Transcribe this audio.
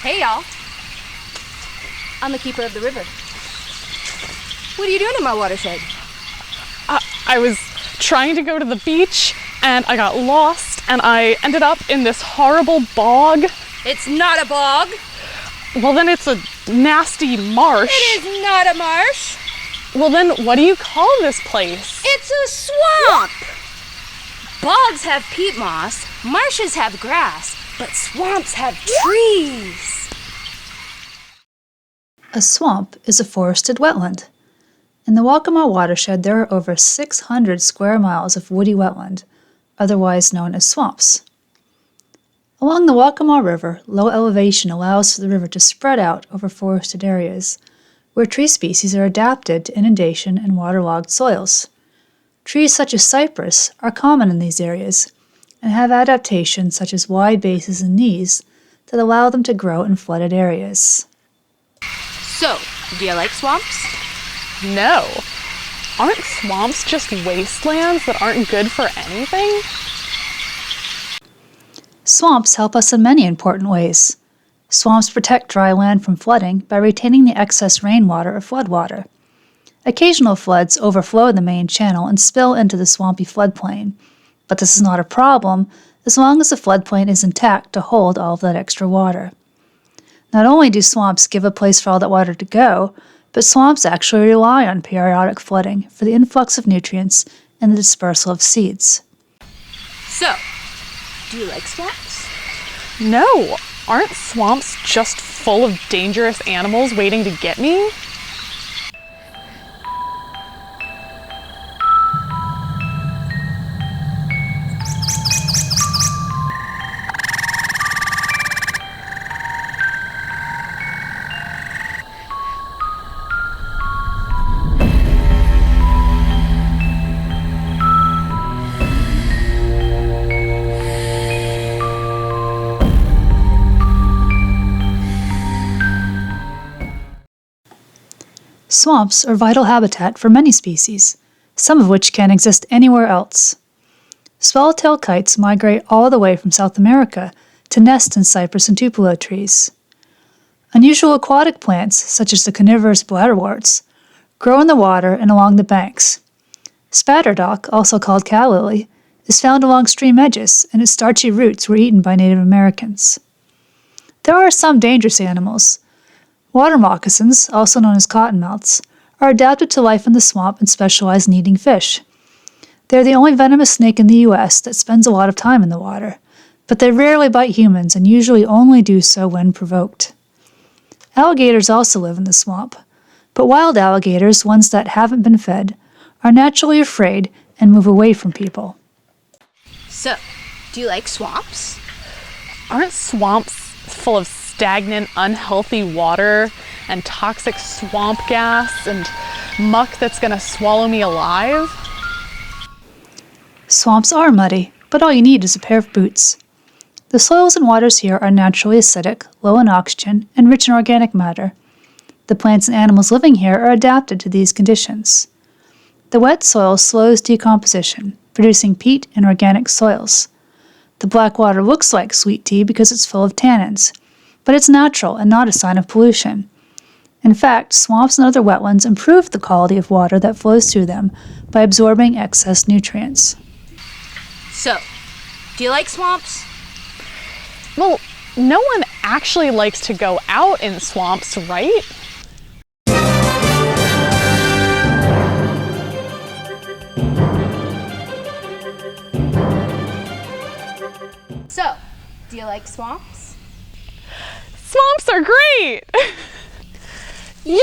Hey, y'all. I'm the keeper of the river. What are you doing in my watershed? I was trying to go to the beach and I got lost and I ended up in this horrible bog. It's not a bog. Well, then it's a nasty marsh. It is not a marsh. Well, then what do you call this place? It's a swamp. Bogs have peat moss, marshes have grass, but swamps have trees. A swamp is a forested wetland. In the Waccamaw watershed, there are over 600 square miles of woody wetland, otherwise known as swamps. Along the Waccamaw River, low elevation allows for the river to spread out over forested areas, where tree species are adapted to inundation and waterlogged soils. Trees such as cypress are common in these areas and have adaptations such as wide bases and knees that allow them to grow in flooded areas. So, do you like swamps? No. Aren't swamps just wastelands that aren't good for anything? Swamps help us in many important ways. Swamps protect dry land from flooding by retaining the excess rainwater or floodwater. Occasional floods overflow the main channel and spill into the swampy floodplain, but this is not a problem as long as the floodplain is intact to hold all of that extra water. Not only do swamps give a place for all that water to go, but swamps actually rely on periodic flooding for the influx of nutrients and the dispersal of seeds. So, do you like swamps? No. Aren't swamps just full of dangerous animals waiting to get me? Swamps are vital habitat for many species, some of which can't exist anywhere else. Swallowtail kites migrate all the way from South America to nest in cypress and tupelo trees. Unusual aquatic plants, such as the carnivorous bladderworts, grow in the water and along the banks. Spatterdock, also called cow lily, is found along stream edges, and its starchy roots were eaten by Native Americans. There are some dangerous animals. Water moccasins, also known as cottonmouths, are adapted to life in the swamp and specialize in eating fish. They are the only venomous snake in the U.S. that spends a lot of time in the water, but they rarely bite humans and usually only do so when provoked. Alligators also live in the swamp, but wild alligators, ones that haven't been fed, are naturally afraid and move away from people. So, do you like swamps? Aren't swamps full of stagnant, unhealthy water and toxic swamp gas and muck that's gonna swallow me alive? Swamps are muddy, but all you need is a pair of boots. The soils and waters here are naturally acidic, low in oxygen, and rich in organic matter. The plants and animals living here are adapted to these conditions. The wet soil slows decomposition, producing peat and organic soils. The black water looks like sweet tea because it's full of tannins, but it's natural and not a sign of pollution. In fact, swamps and other wetlands improve the quality of water that flows through them by absorbing excess nutrients. So, do you like swamps? Well, no one actually likes to go out in swamps, right? So, do you like swamps? Swamps are great! Yay!